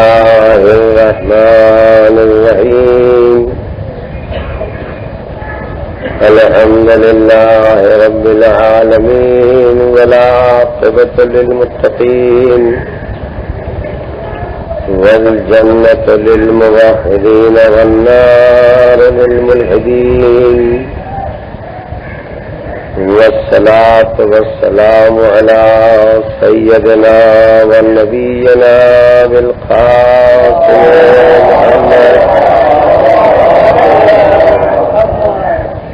الله الرحمن الرحيم الحمد لله رب العالمين والعاقبة للمتقين والجنة للموحدين والنار للملحدين والصلاة والسلام على سيدنا ونبينا بالقاسم محمد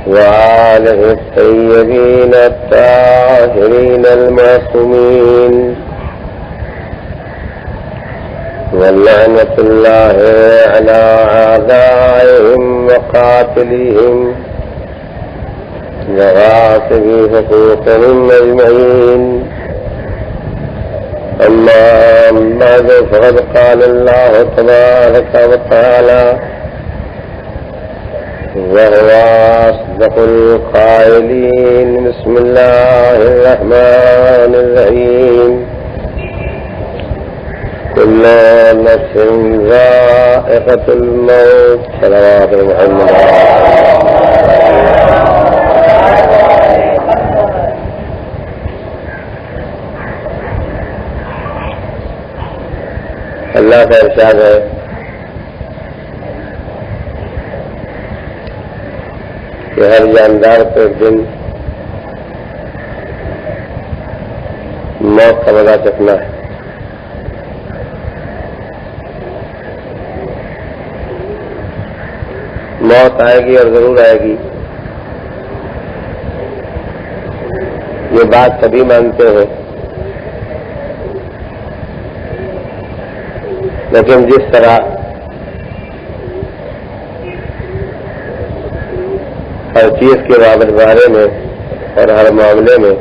وآله الطيبين الطاهرين المعصومين ولعنة الله على أعدائهم وقاتلهم وغاصبي حقوقهم أجمعين. أما بعد فقد قال الله تبارك وتعالى وهو أصدق القائلين: بسم الله الرحمن الرحيم كل نفس ذائقة الموت. صلوات محمد. اللہ کا ارشاد ہے کہ ہر جاندار کو ایک دن موت کا مزہ چکھنا ہے. موت آئے گی اور ضرور آئے گی، یہ بات سبھی مانتے ہیں، لیکن جس طرح ہر چیز کے بارے میں اور ہر معاملے میں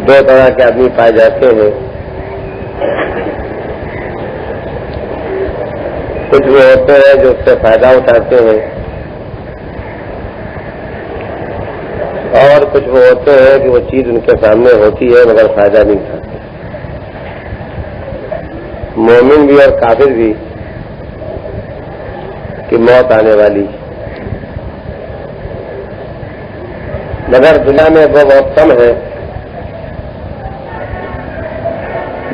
دو طرح کے آدمی پائے جاتے ہیں. کچھ وہ ہوتے ہیں جو اس سے فائدہ اٹھاتے ہیں، اور کچھ وہ ہوتے ہیں کہ وہ چیز ان کے سامنے ہوتی ہے مگر فائدہ نہیں اٹھاتے. مومن بھی اور کافر بھی کہ موت آنے والی، مگر دنیا میں وہ بہت کم ہے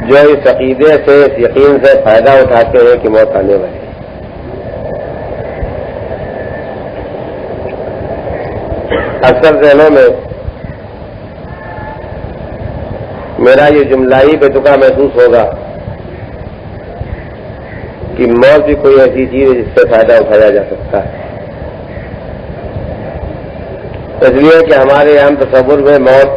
جو اس عقیدے سے، اس یقین سے فائدہ اٹھاتے ہیں کہ موت آنے والی. اکثر ذہنوں میں میرا یہ جملہ ہی بے تکا محسوس ہوگا کہ موت بھی کوئی ایسی چیز ہے جس سے فائدہ اٹھایا جا سکتا ہے. اس لیے کہ ہمارے عام تصور میں موت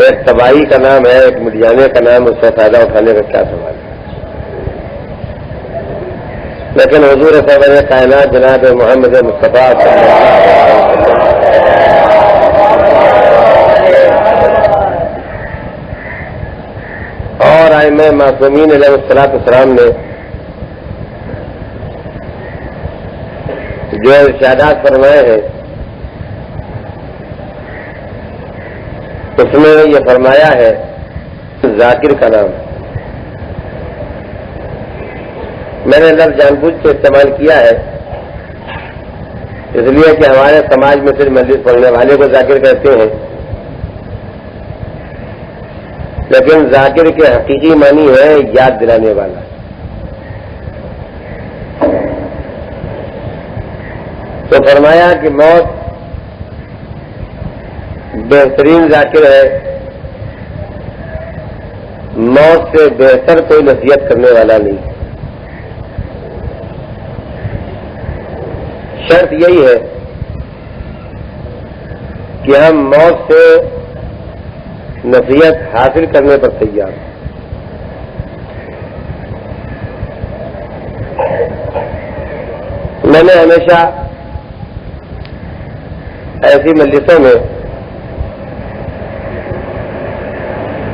ایک تباہی کا نام ہے، ایک مٹ جانے کا نام، اس سے فائدہ اٹھانے کا کیا سوال ہے. لیکن حضور سرور کائنات جناب محمد مصطفیٰ صلی اللہ علیہ وسلم اور ائمہ معصومین علیہ الصلوۃ والسلام نے جو ارشادات فرمائے ہیں اس میں یہ فرمایا ہے ذاکر کا نام. میں نے لفظ جان بوجھ کے استعمال کیا ہے اس لیے کہ ہمارے سماج میں صرف مجلس پڑھنے والے کو ذاکر کہتے ہیں، لیکن ذاکر کے حقیقی معنی ہے یاد دلانے والا. تو فرمایا کہ موت بہترین ذاکر ہے، موت سے بہتر کوئی نصیحت کرنے والا نہیں. شرط یہی ہے کہ ہم موت سے نصیحت حاصل کرنے پر تیار ہیں. میں نے ہمیشہ ایسی مجلسوں میں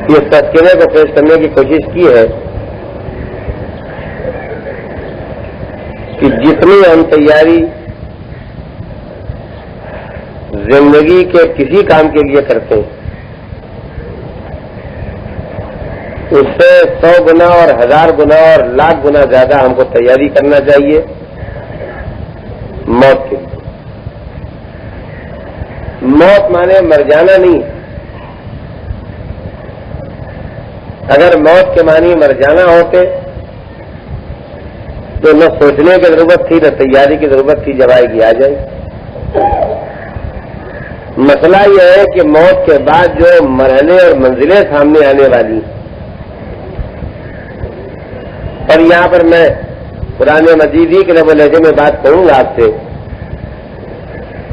اس تذکرے کو پیش کرنے کی کوشش کی ہے کہ جتنی ہم تیاری زندگی کے کسی کام کے لیے کرتے ہیں اس سے 100 گنا اور 1000 گنا اور لاکھ گنا زیادہ ہم کو تیاری کرنا چاہیے موت کے لیے. موت مانے مر جانا نہیں. اگر موت کے معنی مر جانا ہوتے تو نہ سوچنے کی ضرورت تھی نہ تیاری کی ضرورت تھی، جب آئے گی آ جائے. مسئلہ یہ ہے کہ موت کے بعد جو مرحلے اور منزلیں سامنے آنے والی، اور یہاں پر میں قرآن مجید ہی کے لب و لہجے میں بات کروں گا آپ سے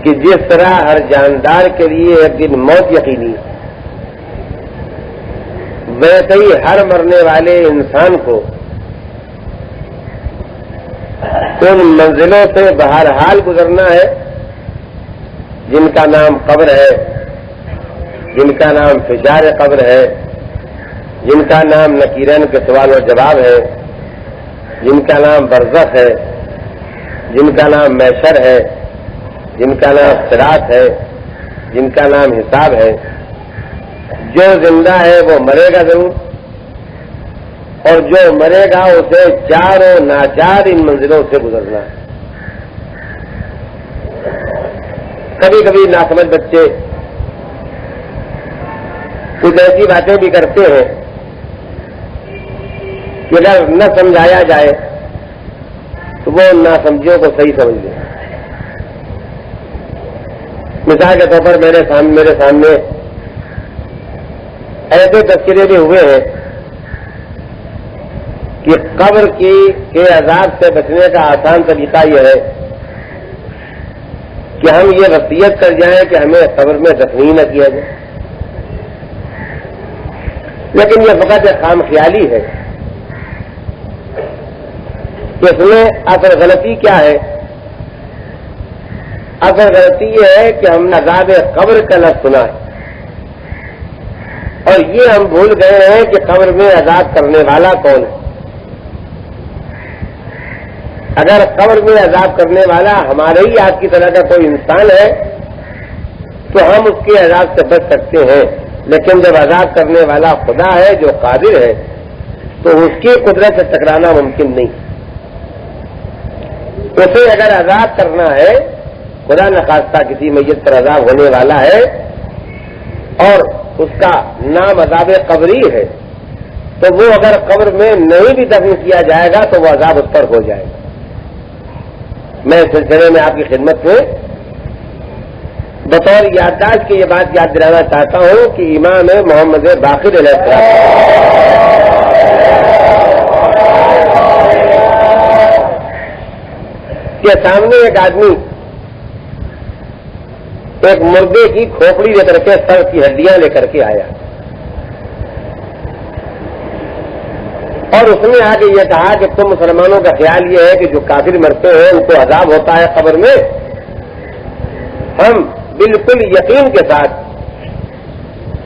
کہ جس طرح ہر جاندار کے لیے ایک دن موت یقینی، ویسے ہی ہر مرنے والے انسان کو ان منزلوں سے بہرحال گزرنا ہے جن کا نام قبر ہے، جن کا نام فشار قبر ہے، جن کا نام نکیرین کے سوال و جواب ہے، جن کا نام برزخ ہے، جن کا نام محشر ہے، جن کا نام صراط ہے، جن کا نام حساب ہے. جو زندہ ہے وہ مرے گا ضرور، اور جو مرے گا اسے چار و ناچار ان منزلوں سے گزرنا ہے. کبھی کبھی ناسمجھ بچے کچھ ایسی باتیں بھی کرتے ہیں کہ اگر نہ سمجھایا جائے تو وہ ناسمجھیوں کو صحیح سمجھ لیں. مثال کے طور پر میرے سامنے ایسے تذکرے بھی ہوئے ہیں کہ قبر کے عذاب سے بچنے کا آسان طریقہ یہ ہے کہ ہم یہ وصیت کر جائیں کہ ہمیں قبر میں دفن ہی نہ کیا جائے. لیکن یہ فقط ایک خام خیالی ہے. کہ اس میں اصل غلطی کیا ہے؟ اصل غلطی یہ ہے کہ ہم نے عذاب قبر کا لفظ سنا ہے اور یہ ہم بھول گئے ہیں کہ قبر میں عذاب کرنے والا کون ہے. اگر قبر میں عذاب کرنے والا ہمارے ہی آپ کی طرح کا کوئی انسان ہے تو ہم اس کے عذاب سے بچ سکتے ہیں. لیکن جب عذاب کرنے والا خدا ہے جو قادر ہے تو اس کی قدرت سے ٹکرانا ممکن نہیں. اسے اگر عذاب کرنا ہے، خدا نخواستہ کسی میت پر عذاب ہونے والا ہے اور اس کا نام عذاب قبری ہے، تو وہ اگر قبر میں نہیں بھی دفن کیا جائے گا تو وہ عذاب اس پر ہو جائے گا. میں اس سلسلے میں آپ کی خدمت میں بطور یادداشت کی یہ بات یاد دلانا چاہتا ہوں کہ امام محمد باقر علیہ السلام کے سامنے ایک آدمی ایک مردے کی کھوپڑی لے کر کے سر کی ہڈیاں لے کر کے آیا اور اس نے آ کے یہ کہا کہ تم مسلمانوں کا خیال یہ ہے کہ جو کافر مرتے ہیں ان کو عذاب ہوتا ہے قبر میں. ہم بالکل یقین کے ساتھ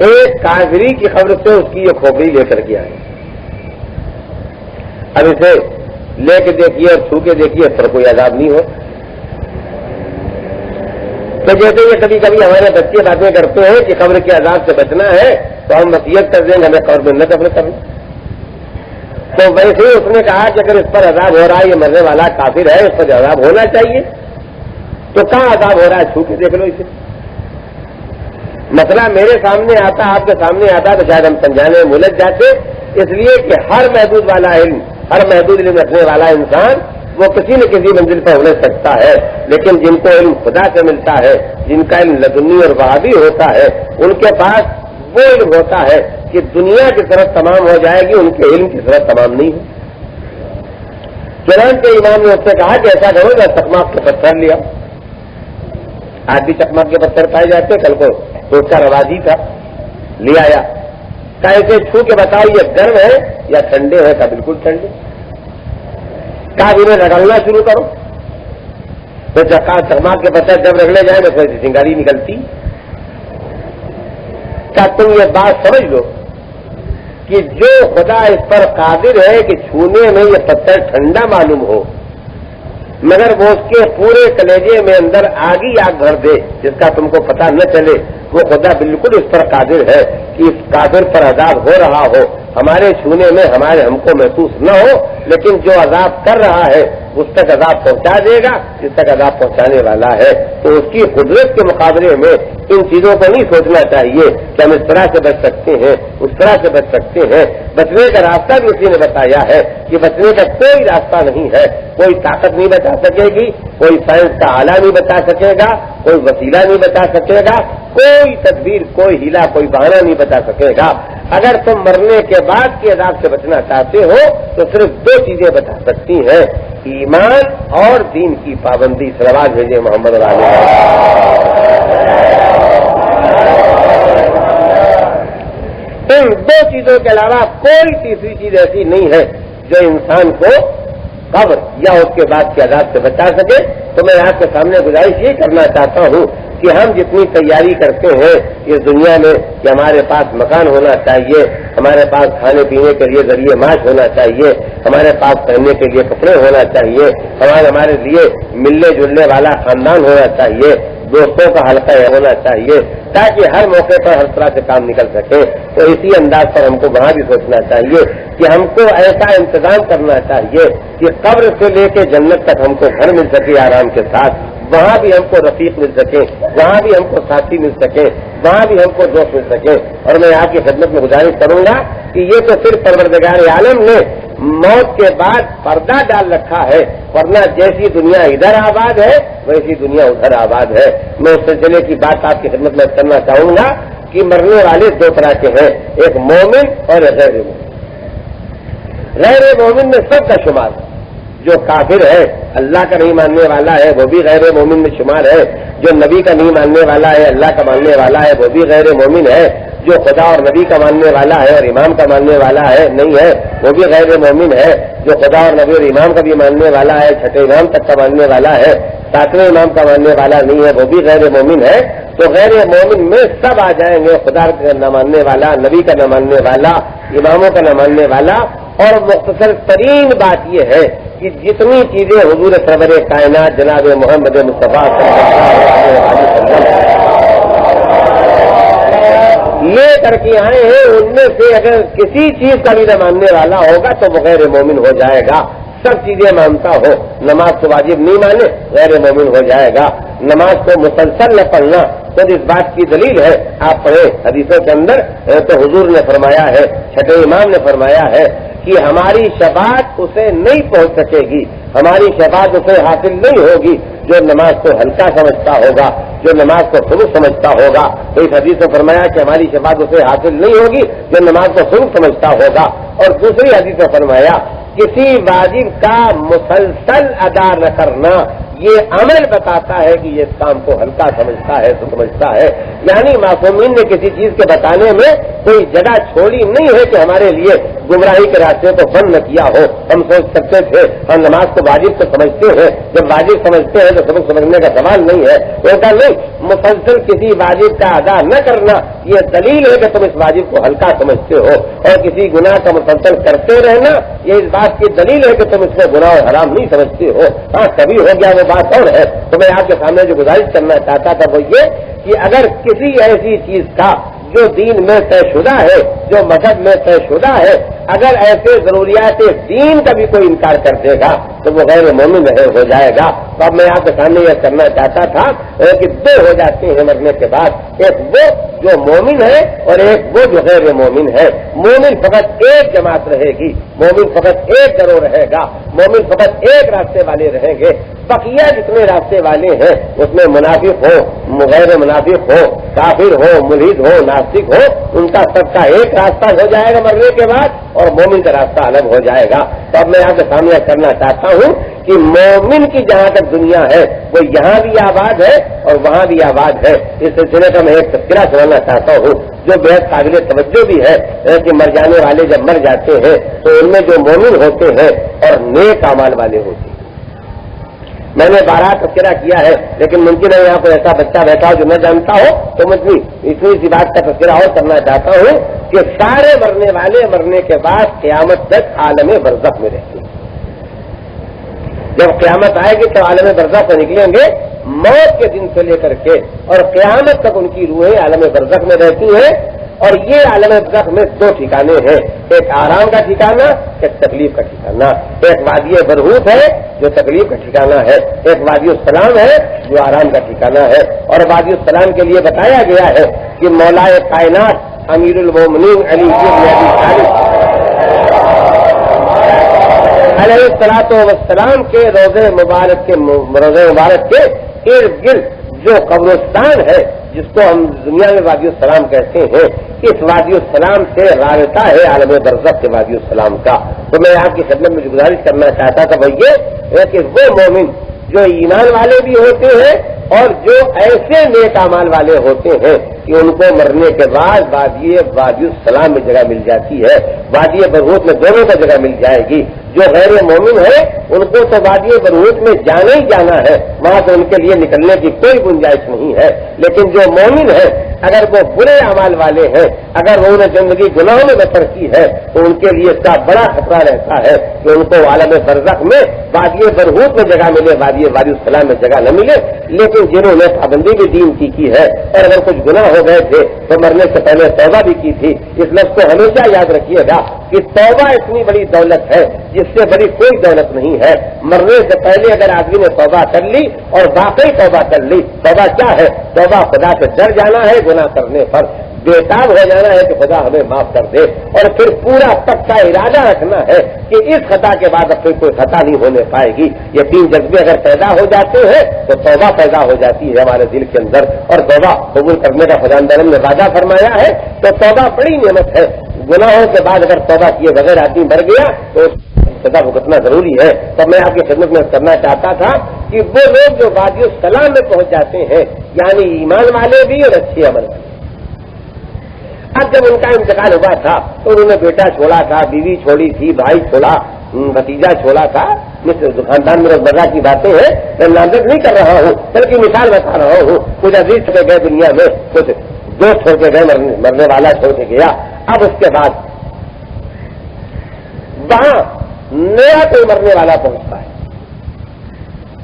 ایک کافری کی خبر سے اس کی یہ کھوپڑی لے کر کے آئے. اب اسے لے کے دیکھیے اور چھو کے دیکھیے اس پر کوئی عذاب نہیں ہو. تو جیسے یہ کبھی کبھی ہمارے بچے باتیں کرتے ہیں کہ قبر کے عذاب سے بچنا ہے تو ہم وصیت کر دیں گے ہمیں قبر میں نہ دفن کرنا. تو ویسے ہی اس نے کہا کہ اگر اس پر عذاب ہو رہا ہے، یہ مرنے والا کافر ہے، اس پر عذاب ہونا چاہیے، تو کہاں عذاب ہو رہا ہے چھو کے دیکھ لو اسے. مسئلہ میرے سامنے آتا، آپ کے سامنے آتا تو شاید ہم سمجھانے میں الجھ جاتے. اس لیے کہ ہر محدود والا علم، ہر محدود علم رکھنے والا انسان وہ کسی نہ کسی منزل پر ہو سکتا ہے. لیکن جن کو علم خدا سے ملتا ہے، جن کا علم لدنی اور وہابی ہوتا ہے، ان کے پاس وہ علم ہوتا ہے کہ دنیا کی طرف تمام ہو جائے گی، ان کے علم کی طرف تمام نہیں ہے. چنانچہ امام نے اس سے کہا کہ ایسا کرو گا، چکماک کے پتھر لیا. آج بھی چکماک کے پتھر پائے جاتے، کل کو تو اس کا رواج ہی تھا. لے آیا، کہا اسے چھو کے بتاؤ یہ گرم ہے یا ٹھنڈے ہے؟ کہا بالکل ٹھنڈے. کہا انہیں رگڑنا شروع کرو. تو چکماک کے پتھر جب رگڑے جائیں تو تھوڑی سی چنگاری نکلتی. کیا تم یہ بات سمجھ لو کہ جو خدا اس پر قادر ہے کہ چھونے میں یہ پتھر ٹھنڈا معلوم ہو مگر وہ اس کے پورے کلیجے میں اندر آگ ہی آگ بھر دے جس کا تم کو پتہ نہ چلے، وہ خدا بالکل اس پر قادر ہے کہ اس کافر پر عذاب ہو رہا ہو، ہمارے چھونے میں ہم کو محسوس نہ ہو، لیکن جو عذاب کر رہا ہے اس تک عذاب پہنچا دے گا جس تک عذاب پہنچانے والا ہے. تو اس کی قدرت کے مقابلے میں ان چیزوں کو نہیں سوچنا چاہیے کہ ہم اس طرح سے بچ سکتے ہیں، اس طرح سے بچ سکتے ہیں. بچنے کا راستہ بھی اسی نے بتایا ہے کہ بچنے کا کوئی راستہ نہیں ہے، کوئی طاقت نہیں بچا سکے گی، کوئی سائنس کا آلہ نہیں بچا سکے گا، کوئی وسیلہ نہیں بچا سکے گا، کوئی تدبیر، کوئی ہیلا، کوئی بہانہ نہیں بچا سکے گا. اگر تم مرنے کے بعد کے عذاب سے بچنا چاہتے ہو تو صرف دو چیزیں بتا سکتی ہیں، ایمان اور دین کی پابندی. صلوات بھیجے محمد علیہ. ان دو چیزوں کے علاوہ کوئی تیسری چیز ایسی نہیں ہے جو انسان کو قبر یا اس کے بعد کے عذاب سے بچا سکے. تو میں آپ کے سامنے گزارش یہ کرنا چاہتا ہوں کہ ہم جتنی تیاری کرتے ہیں اس دنیا میں کہ ہمارے پاس مکان ہونا چاہیے، ہمارے پاس کھانے پینے کے لیے ذریعے معاش ہونا چاہیے، ہمارے پاس پہننے کے لیے کپڑے ہونا چاہیے، ہمارے لیے ملنے جلنے والا خاندان ہونا چاہیے، دوستوں کا حلقہ ہونا چاہیے، تاکہ ہر موقع پر ہر طرح سے کام نکل سکے. تو اسی انداز پر ہم کو وہاں بھی سوچنا چاہیے کہ ہم کو ایسا انتظام کرنا چاہیے کہ قبر سے لے کے جنت تک ہم کو گھر مل سکے آرام کے ساتھ، وہاں بھی ہم کو رفیق مل سکے، وہاں بھی ہم کو ساتھی مل سکے، وہاں بھی ہم کو دوست مل سکے. اور میں آپ کی خدمت میں گزارش کروں گا کہ یہ تو صرف پروردگار عالم نے موت کے بعد پردہ ڈال رکھا ہے، ورنہ جیسی دنیا ادھر آباد ہے ویسی دنیا ادھر آباد ہے. میں اس سلسلے کی بات آپ کی خدمت میں کرنا چاہوں گا کہ مرنے والے دو طرح کے ہیں، ایک مومن اور ایک غیر مومن. غیر مومن میں سب کا شمار ہے. جو کافر ہے، اللہ کا نہیں ماننے والا ہے، وہ بھی غیر مومن میں شمار ہے. جو نبی کا نہیں ماننے والا ہے، اللہ کا ماننے والا ہے، وہ بھی غیر مومن ہے. جو خدا اور نبی کا ماننے والا ہے اور امام کا ماننے والا ہے نہیں ہے، وہ بھی غیر مومن ہے. جو خدا اور نبی اور امام کا بھی ماننے والا ہے، چھٹے امام تک کا ماننے والا ہے، ساتویں امام کا ماننے والا نہیں ہے، وہ بھی غیر مومن ہے. تو غیر مومن میں سب آ جائیں گے، خدا کا نہ ماننے والا، نبی کا نہ ماننے والا، اماموں کا نہ ماننے والا. اور مختصر ترین بات یہ ہے کہ جتنی چیزیں حضور سرور کائنات جناب محمد مصطفیٰ صلی اللہ علیہ وسلم لے کر کے آئے ہیں، ان میں سے اگر کسی چیز کا بھی نہ ماننے والا ہوگا تو وہ غیر مومن ہو جائے گا. سب چیزیں مانتا ہو، نماز کو واجب نہیں مانے غیر مومن ہو جائے گا. نماز کو مسلسل نہ پڑھنا خود اس بات کی دلیل ہے. آپ پڑھیں حدیثوں کے اندر تو حضور نے فرمایا ہے، چھٹے امام نے فرمایا ہے کہ ہماری شفاعت اسے نہیں پہنچ سکے گی، ہماری شفاعت اسے حاصل نہیں ہوگی جو نماز کو ہلکا سمجھتا ہوگا، جو نماز کو سنت سمجھتا ہوگا. تو اس حدیث میں فرمایا کہ ہماری شفاعت اسے حاصل نہیں ہوگی جو نماز کو سنت سمجھتا ہوگا. اور دوسری حدیث میں فرمایا کسی واجب کا مسلسل ادا نہ کرنا یہ عمل بتاتا ہے کہ یہ کام کو ہلکا سمجھتا ہے تو سمجھتا ہے. یعنی معصومین نے کسی چیز کے بتانے میں کوئی جگہ چھوڑی نہیں ہے کہ ہمارے لیے گمراہی کے راستے کو بند نہ کیا ہو. ہم سوچ سکتے تھے ہم نماز کو واجب تو سمجھتے ہیں، جب واجب سمجھتے ہیں تو سبق سمجھنے کا سوال نہیں ہے. ایسا نہیں، مسلسل کسی واجب کا ادا نہ کرنا یہ دلیل ہے کہ تم اس واجب کو ہلکا سمجھتے ہو. اور کسی گناہ کا مسلسل کرتے رہنا یہ اس بات کی دلیل ہے کہ تم اس کو گناہ اور حرام نہیں سمجھتے ہو. ہاں کبھی ہو گیا وہ بات اور ہے. تو میں آپ کے سامنے جو گزارش کرنا چاہتا تھا وہ یہ کہ اگر کسی ایسی چیز کا جو دین میں طے شدہ ہے، جو مذہب میں طے شدہ ہے، اگر ایسے ضروریات دین کا بھی کوئی انکار کر دے گا تو وہ غیر مومن ہو جائے گا. تو اب میں آپ کے سامنے یہ کرنا چاہتا تھا کہ دو ہو جاتے ہیں مرنے کے بعد، ایک وہ جو مومن ہے اور ایک وہ جو غیر مومن ہے. مومن فقط ایک جماعت رہے گی، مومن فقط ایک گروہ رہے گا، مومن فقط ایک راستے والے رہیں گے. بقیہ جتنے راستے والے ہیں اس میں منافق ہو، غیر منافق ہو، کافر ہو، ملحد ہو، ناستک ہو، ان کا سب کا ایک راستہ ہو جائے گا مرنے کے بعد اور مومن کا راستہ الگ ہو جائے گا. تو اب میں آپ کے سامنے کرنا چاہتا ہوں کہ مومن کی جہاں تک دنیا ہے وہ یہاں بھی آباد ہے اور وہاں بھی آباد ہے. اس سلسلے کا میں ایک تذکرہ سنانا چاہتا ہوں جو بے حد قابل توجہ بھی ہے کہ مر جانے والے جب مر جاتے ہیں تو ان میں جو مومن ہوتے ہیں اور نیک اعمال والے ہوتے ہیں. میں نے 12 تذکرہ کیا ہے لیکن ممکن ہے یہاں پر ایسا بچہ بیٹھا ہو جو نہ جانتا ہو تو مجھے اتنی سی بات کا تذکرہ اور کرنا چاہتا ہوں کہ سارے مرنے والے مرنے کے بعد قیامت تک عالم برزخ میں رہتے ہیں. جب قیامت آئے گی تو عالم برزخ سے نکلیں گے موت کے دن سے لے کر کے اور قیامت تک ان کی روحیں عالم برزخ میں رہتی ہیں. اور یہ عالم برزخ میں دو ٹھکانے ہیں، ایک آرام کا ٹھکانہ، ایک تکلیف کا ٹھکانہ۔ ایک وادی برہوت ہے جو تکلیف کا ٹھکانہ ہے، ایک وادی السلام ہے جو آرام کا ٹھکانہ ہے۔ اور وادی السلام کے لیے بتایا گیا ہے کہ مولائے کائنات امیر المومنین علی بن ابی طالب علیہ الصلوۃ والسلام کے روضہ مبارک کے ارد گرد جو قبرستان ہے جس کو ہم دنیا میں وادی السلام کہتے ہیں، اس وادی السلام سے رابطہ ہے عالم برزخ کے وادی السلام کا۔ تو میں آپ کی خدمت میں جو گزارش کرنا چاہتا تھا وہ یہ ہے کہ وہ مومن جو ایمان والے بھی ہوتے ہیں اور جو ایسے نیک اعمال والے ہوتے ہیں کہ ان کو مرنے کے بعد وادی السلام میں جگہ مل جاتی ہے، وادی برہوت میں دونوں کا جگہ مل جائے گی۔ جو غیر مومن ہے ان کو تو وادی برہوت میں جانا ہی جانا ہے، وہاں سے ان کے لیے نکلنے کی کوئی گنجائش نہیں ہے۔ لیکن جو مومن ہے اگر وہ برے اعمال والے ہیں، اگر انہوں نے زندگی گناہوں میں بسر کی ہے تو ان کے لیے اس کا بڑا خطرہ رہتا ہے کہ ان کو عالم برزخ میں وادی برہوت میں جگہ ملے، وادی السلام میں جگہ نہ ملے۔ لیکن جنہوں نے پابندی بھی دین کی ہے اور اگر کچھ گناہ ہو گئے تھے تو مرنے سے پہلے توبہ بھی کی تھی، اس لفظ کو ہمیشہ یاد رکھیے گا کہ توبہ اتنی بڑی دولت ہے جس سے بڑی کوئی دولت نہیں ہے۔ مرنے سے پہلے اگر آدمی نے توبہ کر لی اور واقعی توبہ کر لی، توبہ کیا ہے؟ توبہ خدا سے ڈر جانا ہے، گناہ کرنے پر بےتاب ہو جانا ہے کہ خدا ہمیں معاف کر دے، اور پھر پورا پکا ارادہ رکھنا ہے کہ اس خطا کے بعد اب کوئی خطا نہیں ہونے پائے گی۔ یہ تین جذبے اگر پیدا ہو جاتے ہیں تو توبہ پیدا ہو جاتی ہے ہمارے دل کے اندر، اور توبہ قبول کرنے کا خدا نے وعدہ فرمایا ہے۔ تو توبہ بڑی نعمت ہے۔ گناہوں کے بعد اگر توبہ کیے بغیر آدمی مر گیا تو سزا بھگتنا ضروری ہے۔ تو میں آپ کی خدمت میں کرنا چاہتا تھا کہ وہ لوگ جو وادی السلام میں پہنچ جاتے ہیں، یعنی ایمان والے بھی اور اچھے عمل والے، اب جب ان کا انتقال ہوا تھا تو انہوں نے بیٹا چھوڑا تھا، بیوی چھوڑی تھی، بھائی چھوڑا، بھتیجا چھوڑا تھا۔ خاندان میں روزمرہ کی باتیں ہیں، میں نامزد نہیں کر رہا ہوں بلکہ مثال بتا رہا ہوں۔ کچھ عزیز چھوڑ گئے دنیا میں، کچھ دوست چھوڑ کے گئے، مرنے والا چھوڑ کے گیا۔ اب اس کے بعد وہاں نیا کوئی مرنے والا پہنچتا ہے،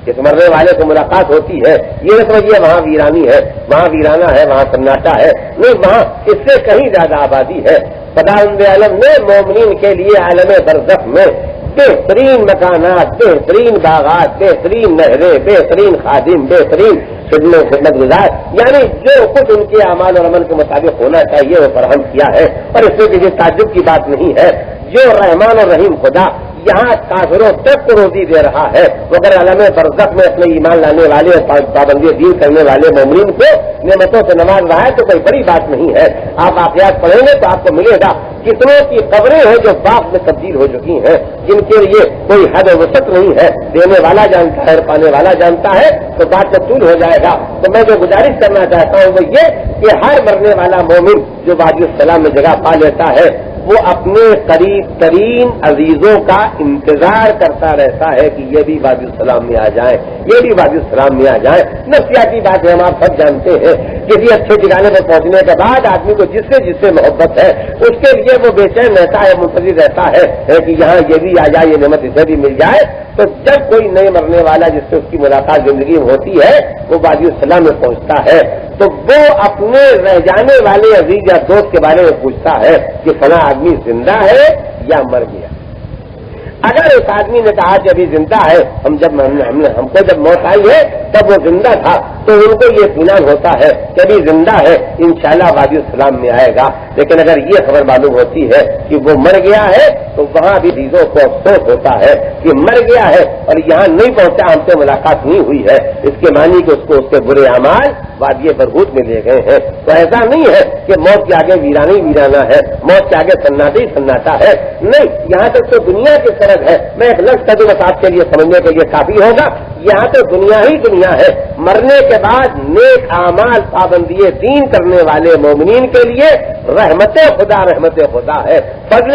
جس مرنے والے کو ملاقات ہوتی ہے، یہ سمجھیے وہاں ویرانی ہے، وہاں ویرانہ ہے، وہاں سناٹا ہے، نہیں، وہاں اس سے کہیں زیادہ آبادی ہے۔ خداوند عالم نے مومنین کے لیے عالم برزخ میں بہترین مکانات، بہترین باغات، بہترین نہریں، بہترین خادم، بہترین خدمت گزار، یعنی جو کچھ ان کے اعمال اور عمل کے مطابق ہونا چاہیے وہ فراہم کیا ہے۔ اور اس میں کسی تعجب کی بات نہیں ہے، جو رحمان اور رحیم خدا یہاں کافروں تک کو روزی دے رہا ہے، مگر عالم برزخ میں اپنے ایمان لانے والے اور پابندی دین کرنے والے مومنین کو نعمتوں سے نواز رہا ہے، تو کوئی بڑی بات نہیں ہے۔ آپ واقعات پڑھیں گے تو آپ کو ملے گا کتنوں کی قبریں ہیں جو باغ میں تبدیل ہو چکی ہیں، جن کے لیے کوئی حد و وسعت نہیں ہے، دینے والا جانتا ہے اور پانے والا جانتا ہے، تو بات جب طول ہو جائے گا۔ تو میں جو گزارش کرنا چاہتا ہوں وہ یہ کہ ہر مرنے والا مومن جو وادی السلام میں جگہ پا لیتا ہے وہ اپنے قریب ترین عزیزوں کا انتظار کرتا رہتا ہے کہ یہ بھی وادی السلام میں آ جائیں، یہ بھی وادی السلام میں آ جائیں۔ نفسیاتی بات ہے، ہم آپ سب جانتے ہیں، کسی اچھے ٹھکانے پر پہنچنے کے بعد آدمی کو جس سے محبت ہے اس کے لیے وہ بے چین رہتا ہے، منتظر رہتا ہے کہ یہاں یہ بھی آ جائے، یہ نعمت اسے بھی مل جائے۔ تو جب کوئی نئے مرنے والا جس سے اس کی ملاقات زندگی میں ہوتی ہے وہ وادی السلام میں پہنچتا ہے تو وہ اپنے رہ جانے والے عزیز یا دوست کے بارے میں پوچھتا ہے کہ فلاں آدمی زندہ ہے یا مر گیا۔ اگر اس آدمی نے کہا کہ ابھی زندہ ہے، ہم کو جب موت آئی ہے تب وہ زندہ تھا، تو ان کو یہ اطمینان ہوتا ہے کہ ابھی زندہ ہے، انشاءاللہ وادی السلام میں آئے گا۔ لیکن اگر یہ خبر معلوم ہوتی ہے کہ وہ مر گیا ہے تو وہاں بھی چیزوں کو افسوس ہوتا ہے کہ مر گیا ہے اور یہاں نہیں پہنچا، ہم سے ملاقات نہیں ہوئی ہے، اس کے معنی کہ اس کو اس کے برے اعمال وادی برہوت میں لے گئے ہیں۔ تو ایسا نہیں ہے کہ موت کے آگے ویرانی ویرانہ ہے، موت کے آگے سناٹا ہی سناٹا ہے، نہیں، یہاں تک تو دنیا کی طرف ہے۔ میں ایک لفظ کہہ دوں بس آپ کے لیے سمجھنے کے لیے کافی ہوگا، یہاں تو دنیا ہی دنیا ہے۔ مرنے کے بعد نیک اعمال پابندی دین کرنے والے مومنین کے لیے رحمت خدا ہے، فضل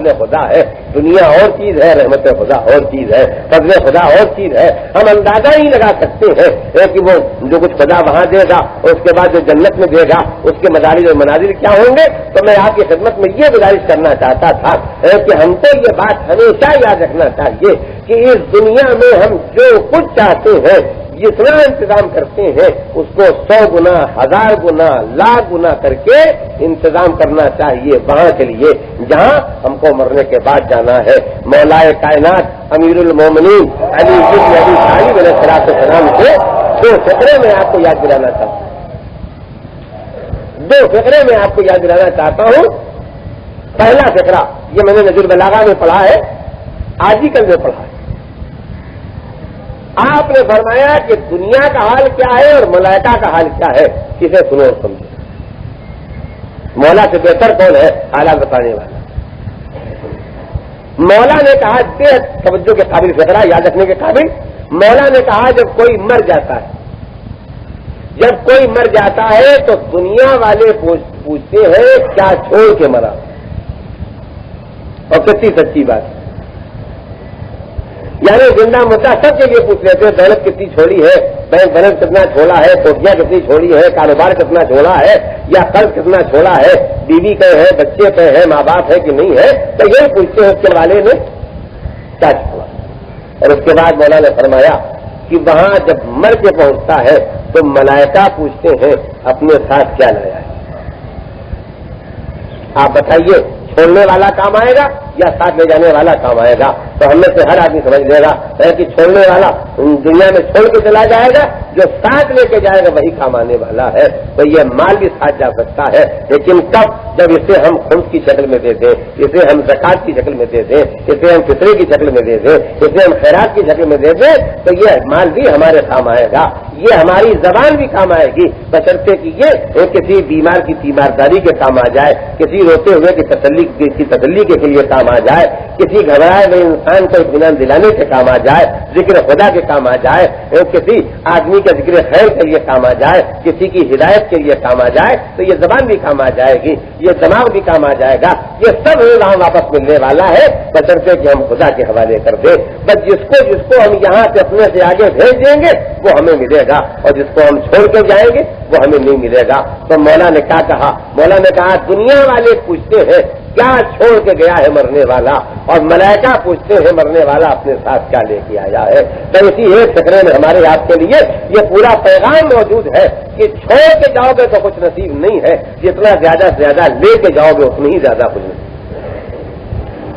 خدا ہے۔ دنیا اور چیز ہے، رحمت خدا اور چیز ہے، فضل خدا اور چیز ہے۔ ہم اندازہ ہی لگا سکتے ہیں کہ وہ جو کچھ خدا وہاں دے گا اور اس کے بعد جو جنت میں دے گا اس کے مدارج اور مناظر کیا ہوں گے۔ تو میں آپ کی خدمت میں یہ گزارش کرنا چاہتا تھا کہ ہم کو یہ بات ہمیشہ یاد رکھنا چاہیے کہ اس دنیا میں ہم جو کچھ چاہتے ہیں جتنا انتظام کرتے ہیں اس کو 100 گنا 1000 گنا لاکھ گنا کر کے انتظام کرنا چاہیے وہاں کے لیے جہاں ہم کو مرنے کے بعد جانا ہے۔ مولائے کائنات امیر المومنین علی بن ابی طالب علیہ السلام سے 2 فقرے میں آپ کو یاد دلانا چاہتا ہوں، 2 فقرے میں آپ کو یاد دلانا چاہتا ہوں۔ پہلا فقرہ یہ میں نے نجم البلاغہ میں پڑھا ہے، آج ہی کل میں پڑھا ہے۔ آپ نے فرمایا کہ دنیا کا حال کیا ہے اور ملائکہ کا حال کیا ہے، کسے سنو اور سمجھو۔ مولا سے بہتر کون ہے حالات بتانے والا؟ مولا نے کہا بے توجہ کے قابل فقرہ، یاد رکھنے کے قابل۔ مولا نے کہا جب کوئی مر جاتا ہے، جب کوئی مر جاتا ہے تو دنیا والے پوچھتے ہیں کیا چھوڑ کے مرا، اور کتنی سچی بات ہے۔ یعنی زندہ مردہ سب کے لیے پوچھ لیتے ہیں دولت کتنی چھوڑی ہے، بینک بیلنس کتنا چھوڑا ہے، کوٹیاں کتنی چھوڑی ہے، کاروبار کتنا چھوڑا ہے، یا قرض کتنا چھوڑا ہے، بیوی کہیں ہے، بچے کہیں ہے، ماں باپ ہے کہ نہیں ہے، تو یہی پوچھتے ہیں اس کے والے نے کیا چھوڑا۔ اور اس کے بعد مولا نے فرمایا کہ وہاں جب مر کے پہنچتا ہے تو ملائکہ پوچھتے ہیں اپنے ساتھ کیا لایا ہے۔ آپ بتائیے چھوڑنے والا کام آئے گا یا ساتھ لے جانے والا کام آئے گا؟ تو ہم میں سے ہر آدمی سمجھ لے گا کہ چھوڑنے والا دنیا میں چھوڑ کے چلا جائے گا، جو ساتھ لے کے جائے گا وہی کام آنے والا ہے۔ تو یہ مال بھی ساتھ جا سکتا ہے، لیکن کب؟ جب اسے ہم خمس کی شکل میں دے دیں، اسے ہم زکات کی شکل میں دے دیں، اسے ہم فطرے کی شکل میں دے دیں، اسے ہم خیرات کی شکل میں دے دیں، تو یہ مال بھی ہمارے کام آئے گا، یہ ہماری زبان بھی کام آئے گی، بشرطے کہ یہ کسی بیمار کی تیمارداری کے کام آ جائے، کسی روتے ہوئے کی تسلی کے لیے کام آ جائے، کسی گھبرائے ہوئے انسان کو اطمینان دلانے کے کام آ جائے، ذکر خدا کے کام آ جائے، کسی آدمی کا ذکر خیر کے لیے کام آ جائے، کسی کی ہدایت کے لیے کام آ جائے، تو یہ زبان بھی کام آ جائے گی، یہ دماغ بھی کام آ جائے گا، یہ سب وہاں واپس ملنے والا ہے، بشرطے کہ ہم خدا کے حوالے کر دیں۔ بس جس کو ہم یہاں سے اپنے سے آگے بھیج دیں گے وہ ہمیں ملے گا، اور جس کو ہم چھوڑ کے جائیں گے وہ ہمیں نہیں ملے گا۔ تو مولا نے کیا کہا؟ مولا نے کہا دنیا والے پوچھتے ہیں کیا چھوڑ کے گیا ہے مرنے والا، اور ملائکہ پوچھتے ہیں مرنے والا اپنے ساتھ کیا لے کے آیا ہے۔ تو اسی ایک فقرے میں ہمارے آپ کے لیے یہ پورا پیغام موجود ہے کہ چھوڑ کے جاؤ گے تو کچھ نصیب نہیں ہے، جتنا زیادہ سے زیادہ لے کے جاؤ گے اتنی ہی زیادہ کچھ نصیب۔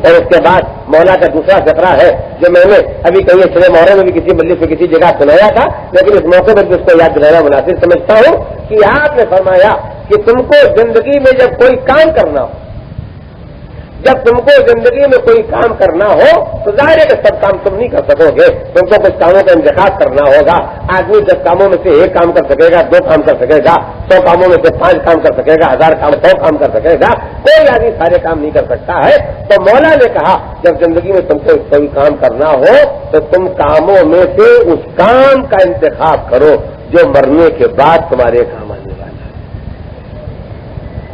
اور اس کے بعد مولا کا دوسرا فقرہ ہے جو میں نے ابھی کہیں شب محرم میں بھی کسی مجلس میں کسی جگہ سنایا تھا، لیکن اس موقع پر جس کو یاد دلانا مناسب سمجھتا ہوں کہ آپ نے فرمایا کہ تم کو زندگی میں جب کوئی کام کرنا ہو، جب تم کو زندگی میں کوئی کام کرنا ہو تو ظاہر ہے کہ سب کام تم نہیں کر سکو گے، تم کو کچھ کاموں کا انتخاب کرنا ہوگا۔ آدمی 10 کاموں میں سے 1 کام کر سکے گا، 2 کام کر سکے گا، 100 کاموں میں سے 5 کام کر سکے گا، 1000 کام 100 کام کر سکے گا، کوئی آدمی سارے کام نہیں کر سکتا ہے۔ تو مولا نے کہا جب زندگی میں تم کو کوئی کام کرنا ہو تو تم کاموں میں سے اس کام کا انتخاب کرو جو مرنے کے بعد تمہارے کام آنے والا ہے۔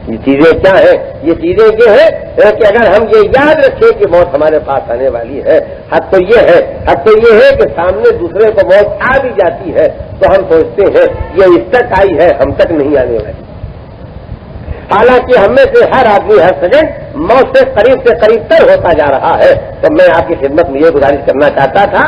یہ چیزیں کیا ہیں؟ یہ چیزیں یہ ہیں کہ اگر ہم یہ یاد رکھیں کہ موت ہمارے پاس آنے والی ہے، حد تو یہ ہے کہ سامنے دوسرے کو موت آ بھی جاتی ہے تو ہم سوچتے ہیں یہ اس تک آئی ہے، ہم تک نہیں آنے والی۔ حالانکہ ہم میں سے ہر آدمی ہر سیکنڈ موت سے قریب تر ہوتا جا رہا ہے۔ تو میں آپ کی خدمت میں یہ گزارش کرنا چاہتا تھا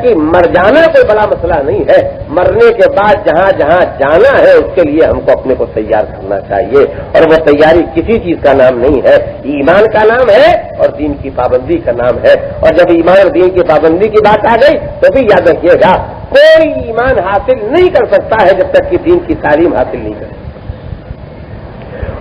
کہ مر جانا کوئی بڑا مسئلہ نہیں ہے، مرنے کے بعد جہاں جہاں جانا ہے اس کے لیے ہم کو اپنے کو تیار کرنا چاہیے، اور وہ تیاری کسی چیز کا نام نہیں ہے، ایمان کا نام ہے اور دین کی پابندی کا نام ہے۔ اور جب ایمان اور دین کی پابندی کی بات آ گئی تو بھی یاد رکھیے گا کوئی ایمان حاصل نہیں کر سکتا ہے جب تک کہ دین کی تعلیم حاصل نہیں کرے،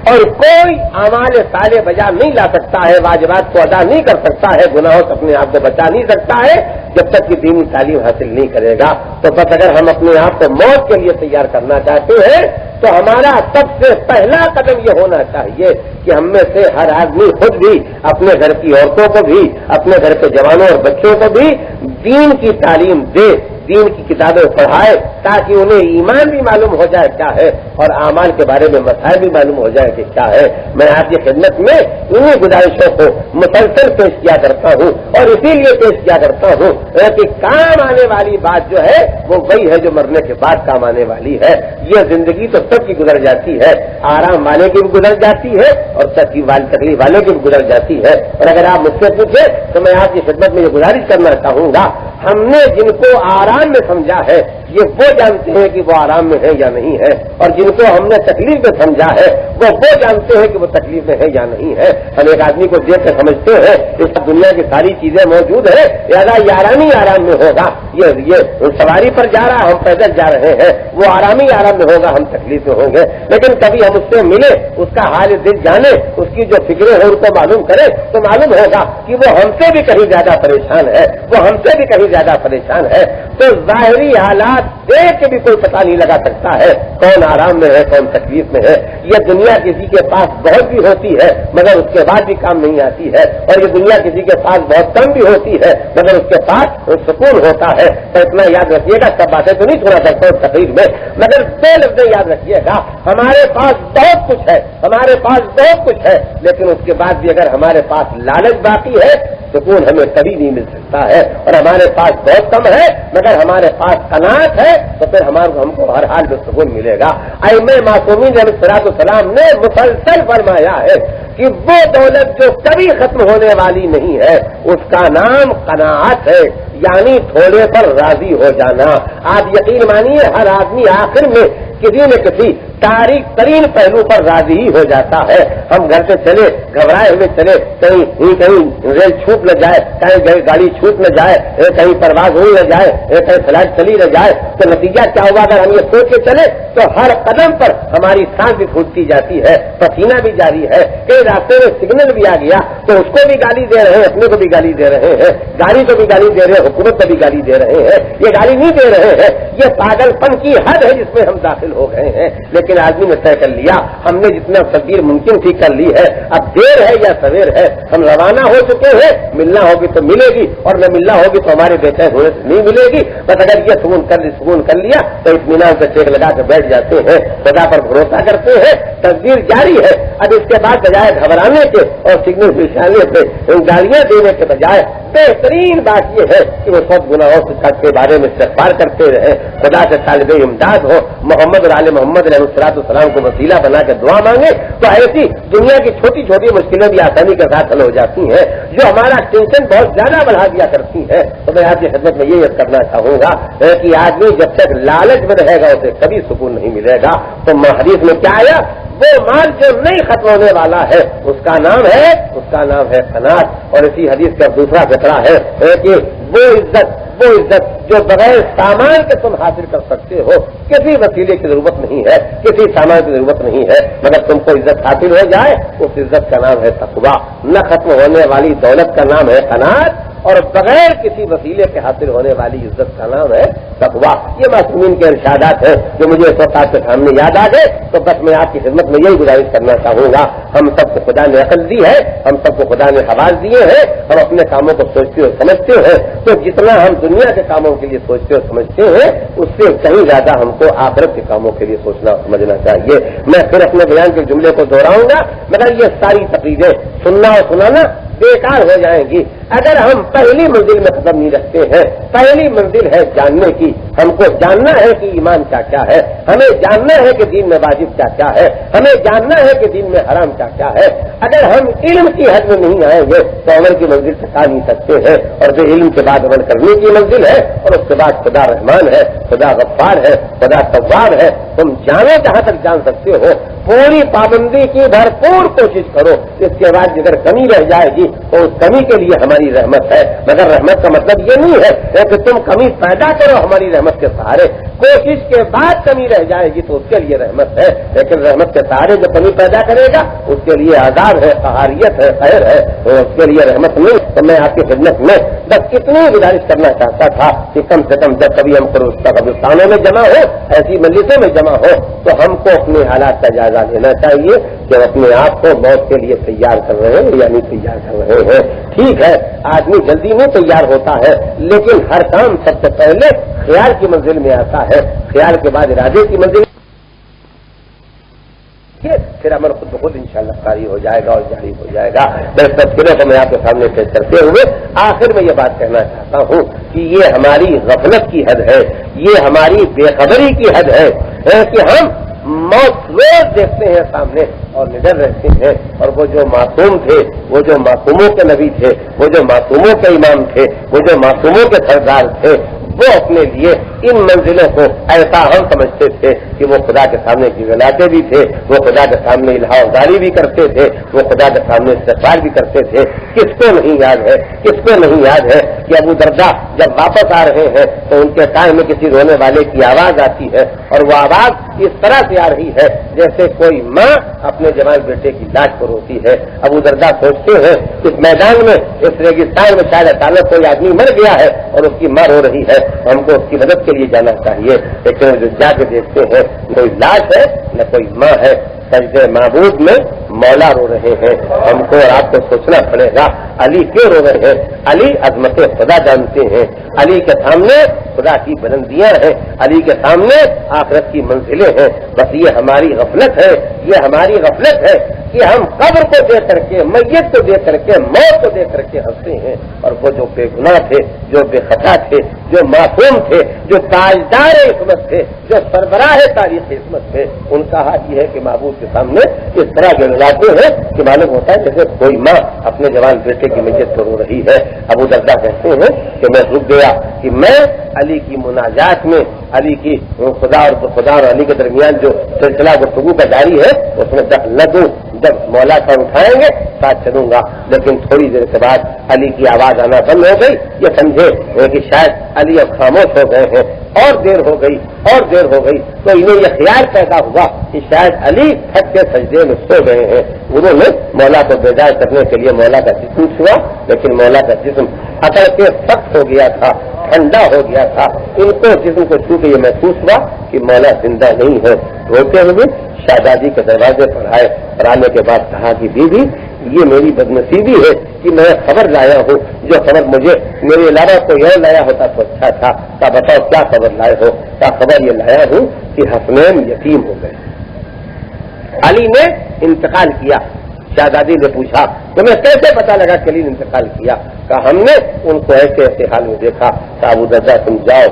اور کوئی اعمال صالح بجا نہیں لا سکتا ہے، واجبات کو ادا نہیں کر سکتا ہے، گناہوں سے اپنے آپ کو بچا نہیں سکتا ہے جب تک کہ دینی تعلیم حاصل نہیں کرے گا۔ تو بس اگر ہم اپنے آپ کو موت کے لیے تیار کرنا چاہتے ہیں تو ہمارا سب سے پہلا قدم یہ ہونا چاہیے کہ ہم میں سے ہر آدمی خود بھی اپنے گھر کی عورتوں کو بھی، اپنے گھر کے جوانوں اور بچوں کو بھی دین کی تعلیم دے، دین کی کتابیں پڑھائے، تاکہ انہیں ایمان بھی معلوم ہو جائے کیا ہے اور اعمال کے بارے میں مسائل بھی معلوم ہو جائے کہ کیا ہے۔ میں آپ کی خدمت میں انہیں گزارشوں کو مسلسل پیش کیا کرتا ہوں، اور اسی لیے پیش کیا کرتا ہوں کہ کام آنے والی بات جو ہے وہ وہی ہے جو مرنے کے بعد کام آنے والی ہے۔ یہ زندگی تو سب کی گزر جاتی ہے، آرام والے کی بھی گزر جاتی ہے اور تکلیف والے کی بھی گزر جاتی ہے۔ اور اگر آپ مجھ سے پوچھیں تو میں آپ کی خدمت میں یہ گزارش کرنا چاہوں گا ہم نے جن کو آرام میں سمجھا ہے یہ وہ جانتے ہیں کہ وہ آرام میں ہے یا نہیں ہے، اور جن کو ہم نے تکلیف میں سمجھا ہے وہ جانتے ہیں کہ وہ تکلیف میں ہے یا نہیں ہے۔ ہم ایک آدمی کو دیکھ کر سمجھتے ہیں اس دنیا کی ساری چیزیں موجود ہیں، لہٰذا یہ آرام میں ہوگا، یہ سواری پر جا رہا، ہم پیدل جا رہے ہیں، وہ آرام میں ہوگا، ہم تکلیف میں ہوں گے۔ لیکن کبھی ہم اس سے ملے، اس کا حال دل جانے، اس کی جو فکریں ہیں ان کو معلوم کرے تو معلوم ہوگا کہ وہ ہم سے بھی کہیں زیادہ پریشان ہے، وہ ہم سے بھی کہیں زیادہ پریشان ہے۔ تو ظاہری حالات دیکھ کے بھی کوئی پتہ نہیں لگا سکتا ہے کون آرام میں ہے کون تکلیف میں ہے۔ یہ دنیا کسی کے پاس بہت بھی ہوتی ہے مگر اس کے بعد بھی کام نہیں آتی ہے، اور یہ دنیا کسی کے پاس بہت کم بھی ہوتی ہے مگر اس کے پاس سکون ہوتا ہے۔ تو اتنا یاد رکھیے گا، سب باتیں تو نہیں سنا سکتا ہوں تقریر میں، مگر دو لفظ یاد رکھیے گا، ہمارے پاس بہت کچھ ہے، ہمارے پاس بہت کچھ ہے، لیکن اس کے بعد بھی اگر ہمارے پاس لالچ باقی ہے سکون ہمیں کبھی نہیں مل سکتا ہے، اور ہمارے پاس بہت کم ہے مگر ہمارے پاس قناعت ہے تو پھر ہم کو ہر حال میں سکون ملے گا۔ ائمہ معصومین علیہ السلام نے مسلسل فرمایا ہے کہ وہ دولت جو کبھی ختم ہونے والی نہیں ہے اس کا نام قناعت ہے، یعنی تھوڑے پر راضی ہو جانا۔ آپ یقین مانیے ہر آدمی آخر میں کسی نہ کسی تاریخ ترین پہلو پر راضی ہی ہو جاتا ہے۔ ہم گھر سے چلے گھبرائے ہوئے چلے، کہیں ریل چھوٹ نہ جائے، کہیں گاڑی چھوٹ نہ جائے، کہیں پرواز ہو نہ جائے، کہیں فلائٹ چلی نہ جائے، تو نتیجہ کیا ہوگا؟ اگر ہم یہ سوچ کے چلے تو ہر قدم پر ہماری سانس بھی پھوٹتی جاتی ہے، پسینہ بھی جاری ہے، کئی راستے میں سگنل بھی آ گیا تو اس کو بھی گالی دے رہے ہیں، اپنے کو بھی گالی دے رہے ہیں، گاڑی کو بھی گالی دے رہے ہیں، حکومت کو بھی گالی دے رہے ہیں۔ یہ گالی نہیں دے رہے ہیں، یہ پاگل پن کی حد ہے جس میں ہم داخل ہو گئے ہیں۔ لیکن آدمی نے طے کر لیا، ہم نے جتنا تدبیر ممکن تھی کر لی ہے، اب دیر ہے یا سویر ہے، ہم روانہ ہو چکے ہیں، ملنا ہوگی تو ملے گی اور نہ ملنا ہوگی تو ہمارے بے چین ہونے سے نہیں ملے گی۔ بس اگر یہ سکون کر لیا تو اطمینان سے چیک لگا کے بیٹھ جاتے ہیں، خدا پر بھروسہ کرتے ہیں، تدبیر جاری ہے۔ اب اس کے بعد بجائے گھبرانے کے اور سگنل پہچانے سے گالیاں دینے کے بجائے بہترین بات یہ ہے کہ وہ سب گناہوں کے بارے میں استغفار کرتے رہے، خدا سے طالب امداد ہو، محمد اور آل محمد علیہ السلام کو وسیلہ بنا کے دعا مانگے تو ایسی دنیا کی چھوٹی چھوٹی مشکلیں بھی آسانی کے ساتھ حل ہو جاتی ہیں جو ہمارا ٹینشن بہت زیادہ بڑھا دیا کرتی ہیں۔ تو میں آپ کی خدمت میں یہ یاد کرنا چاہوں گا کہ آدمی جب تک لالچ میں رہے گا اسے کبھی سکون نہیں ملے گا۔ تو حدیث میں کیا آیا؟ وہ مال جو نہیں ختم ہونے والا ہے اس کا نام ہے قناعت۔ اور اسی حدیث کا دوسرا فقرہ ہے کہ وہ عزت جو بغیر سامان کے تم حاصل کر سکتے ہو، کسی وسیلے کی ضرورت نہیں ہے، کسی سامان کی ضرورت نہیں ہے، مگر تم کو عزت حاصل ہو جائے اس عزت کا نام ہے تقویٰ۔ نہ ختم ہونے والی دولت کا نام ہے قناعت، اور بغیر کسی وسیلے کے حاصل ہونے والی عزت کا نام ہے تقویٰ۔ یہ معصومین کے ارشادات ہیں جو مجھے اس وقت آپ کے سامنے یاد آ گئے، تو بس میں آپ کی خدمت میں یہی گزارش کرنا چاہوں گا، ہم سب کو خدا نے عقل دی ہے، ہم سب کو خدا نے حواس دیے ہیں، ہم اپنے کاموں کو سوچتے اور سمجھتے ہیں، تو جتنا ہم دنیا کے کاموں کے لیے سوچتے اور سمجھتے ہیں اس سے کہیں زیادہ ہم کو آخرت کے کاموں کے لیے سوچنا اور سمجھنا چاہیے۔ میں پھر اپنے بیان کے جملے کو دہراؤں گا، مگر یہ ساری تقریریں سننا اور سنانا بیکار ہو جائیں گی اگر ہم پہلی منزل میں قدم نہیں رکھتے ہیں۔ پہلی منزل ہے جاننے کی، ہم کو جاننا ہے کہ ایمان کیا کیا ہے، ہمیں جاننا ہے کہ دین میں واجب کیا کیا ہے، ہمیں جاننا ہے کہ دین میں حرام کیا کیا ہے۔ اگر ہم علم کی حد میں نہیں آئیں گے تو عمل کی منزل تک آ نہیں سکتے ہیں، اور جو علم کے بعد عمل کرنے کی منزل ہے اور اس کے بعد خدا رحمان ہے، خدا غفار ہے، خدا تواب ہے۔ تم جانو جہاں تک جان سکتے ہو، پوری پابندی کی بھرپور کوشش کرو، اس کے بعد اگر کمی رہ جائے گی تو اس کمی کے لیے ہماری رحمت ہے، مگر رحمت کا مطلب یہ نہیں ہے کہ تم کمی پیدا کرو ہماری رحمت کے سہارے، کوشش کے بعد کمی رہ جائے گی تو اس کے لیے رحمت ہے، لیکن رحمت کے سہارے جو کمی پیدا کرے گا اس کے لیے عذاب ہے، قہاریت ہے، خیر ہے، اس کے لیے رحمت نہیں۔ تو میں آپ کی خدمت میں بس اتنی گزارش کرنا چاہتا تھا کہ کم سے کم جب کبھی ہم قبرستانوں میں جمع ہو، ایسی مجلسوں میں جمع ہو، تو ہم کو اپنے حالات کا جائزہ لینا چاہیے کہ اپنے آپ کو موت کے لیے تیار کر رہے ہیں یا نہیں تیار کر رہے ہیں۔ ٹھیک ہے آدمی جلدی میں تیار ہوتا ہے، لیکن ہر کام سب سے پہلے خیال کی منزل میں آتا ہے، خیال کے بعد ارادے کی منزل، پھر عمل خود بخود انشاءاللہ قاری ہو جائے گا اور جاری ہو جائے گا۔ بس تذکرے کو میں آپ کے سامنے پیش کرتے ہوئے آخر میں یہ بات کہنا چاہتا ہوں کہ یہ ہماری غفلت کی حد ہے، یہ ہماری بے خبری کی حد ہے کہ ہم موت روز دیکھتے ہیں سامنے، اور نڈر رہتے ہیں، اور وہ جو معصوم تھے، وہ جو معصوموں کے نبی تھے، وہ جو معصوموں کے امام تھے، وہ جو معصوموں کے سردار تھے، وہ اپنے لیے ان منزلوں کو ایسا ہم سمجھتے تھے کہ وہ خدا کے سامنے گڑگڑاتے بھی تھے، وہ خدا کے سامنے الہاوزاری بھی کرتے تھے، وہ خدا کے سامنے استغفار بھی کرتے تھے۔ کس کو نہیں یاد ہے، کس کو نہیں یاد ہے کہ ابو درداء جب واپس آ رہے ہیں تو ان کے کان میں کسی رونے والے کی آواز آتی ہے، اور وہ آواز اس طرح سے آ رہی ہے جیسے کوئی ماں اپنے جوان بیٹے کی لاش کو روتی ہے۔ ابو درداء سوچتے ہیں اس میدان میں، اس ریگستان میں شاید اچانک کوئی آدمی مر گیا ہے اور اس کی ماں رو رہی ہے، ہم کو اس کی مدد کے لیے جانا چاہیے، لیکن جو جا کے دیکھتے ہیں کوئی لاش ہے نہ کوئی ماں ہے، سجدے معبود میں مولا رو رہے ہیں۔ ہم کو اور آپ کو سوچنا پڑے گا علی کیوں رو رہے ہیں؟ علی عظمت خدا جانتے ہیں، علی کے سامنے خدا کی بلندیاں ہیں، علی کے سامنے آخرت کی منزلیں ہیں۔ بس یہ ہماری غفلت ہے، یہ ہماری غفلت ہے کہ ہم قبر کو دیکھ کر کے، میت کو دیکھ کر کے، موت کو دیکھ کر کے ہنستے ہیں، اور وہ جو بے گناہ تھے، جو بے خطا تھے، جو معصوم تھے، جو تاجدار عصمت تھے، جو سربراہ تاریخ عصمت تھے، ان کا حال یہ ہے کہ معبود کے سامنے اس طرح گڑگڑاتے ہیں کہ معلوم ہوتا ہے جیسے کوئی ماں اپنے جوان بیٹے کی میت کو رو رہی ہے۔ ابو درداء کہتے ہیں کہ میں رک گیا کہ میں علی کی مناجات میں، علی کی خدا اور علی کے درمیان جو سلسلہ گفتگو کا جاری ہے اس میں دخل نہ دوں، جب مولا کا اٹھائیں گے ساتھ چلوں گا۔ لیکن تھوڑی دیر کے بعد علی کی آواز آنا بند ہو گئی، یہ سمجھے کہ شاید علی اب خاموش ہو گئے ہیں، اور دیر ہو گئی اور دیر ہو گئی، تو انہیں یہ خیال پیدا ہوا کہ شاید علی تھک کے سجدے میں سو گئے ہیں۔ انہوں نے مولا کو بیدار کرنے کے لیے مولا کا جسم چھوا، لیکن مولا کا جسم اکڑ کے سخت ہو گیا تھا، ٹھنڈا ہو گیا تھا۔ ان کو جسم کو چھو کے یہ محسوس ہوا کہ مولا زندہ نہیں ہے۔ روتے ہوئے شہزادی کے دروازے پر آئے اور آنے کے بعد کہا کہ بیوی یہ میری بدنصیبی ہے کہ میں خبر لایا ہوں، جو خبر مجھے میرے علاوہ کوئی اور لایا ہوتا تو اچھا تھا۔ کہا بتاؤ کیا خبر لائے ہو؟ کہا خبر یہ لایا ہوں کہ حسنین یتیم ہو گئے۔ علی نے انتقال کیا۔ شہزادی نے پوچھا تمہیں کیسے پتا لگا کہ علی نے انتقال کیا؟ کہا ہم نے ان کو ایسے ایسے حال میں دیکھا۔ کہا ابو درداء تم جاؤ،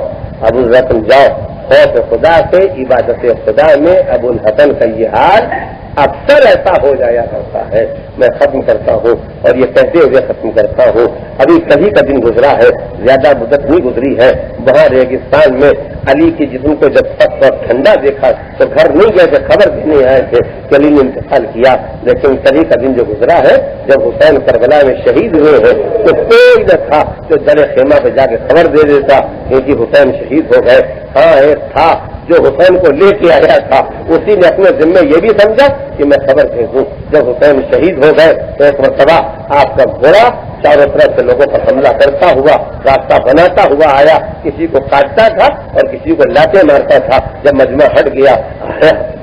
ابو درداء تم جاؤ، خوف خدا سے عبادت خدا میں ابو الحسن کا یہ حال اکثر ایسا ہو جایا کرتا ہے۔ میں ختم کرتا ہوں اور یہ کہتے ہوئے ختم کرتا ہوں، ابھی کبھی کا دن گزرا ہے، زیادہ مدت نہیں گزری ہے، وہاں ریگستان میں علی کے جسم کو جب سخت اور ٹھنڈا دیکھا تو گھر نہیں گئے تھے، خبر دینے آئے تھے کہ علی نے انتقال کیا۔ لیکن کبھی کا دن جو گزرا ہے جب حسین کربلا میں شہید ہوئے ہیں تو کوئی نہ تھا جو در خیمہ پہ جا کے خبر دے دیتا کہ حسین شہید ہو گئے۔ ہاں ایک تھا جو حسین کو لے کے آیا تھا، اسی نے اپنے ذمے یہ بھی سمجھا کہ میں خبر بھیجوں۔ جب حسین شہید ہو گئے تو ایک مرتبہ آپ کا گھوڑا چاروں طرف سے لوگوں پر حملہ کرتا ہوا راستہ بناتا ہوا آیا، کسی کو کاٹتا تھا اور کسی کو لاتے مارتا تھا۔ جب مجمع ہٹ گیا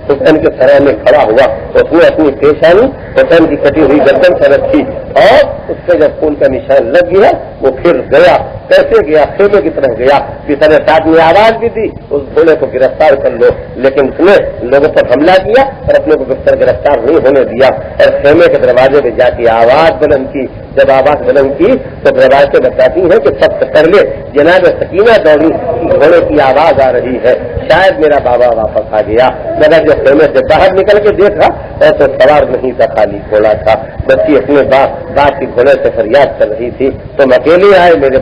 حسین کے سرائے میں کھڑا ہوا، اس نے اپنی پیشانی حسین کی کٹی ہوئی گردن سے رکھی اور اس سے جب خون کا نشان لگ گیا وہ پھر گیا۔ کیسے گیا؟ خیمے کی طرف گیا۔ کسی نے ساتھ میں آواز بھی دی اس گھوڑے کو گرفتار کر لو، لیکن اس نے لوگوں پر حملہ کیا اور اپنے کو گرفتار نہیں ہونے دیا، اور خیمے کے دروازے پہ جا کے آواز بلند کی۔ جب آواز بلند کی تو دروازے بتاتی ہیں کہ سب سے پہلے جناب سکینہ دوڑی، گھوڑے کی آواز آ رہی ہے، شاید میرا بابا واپس آ گیا۔ مگر جو خیمے سے باہر نکل کے دیکھا ایسے سوار نہیں تھا، خالی گھوڑا تھا۔ بچی اپنے باپ کی گھوڑے سے فریاد کر رہی تھی، تم اکیلے آئے میرے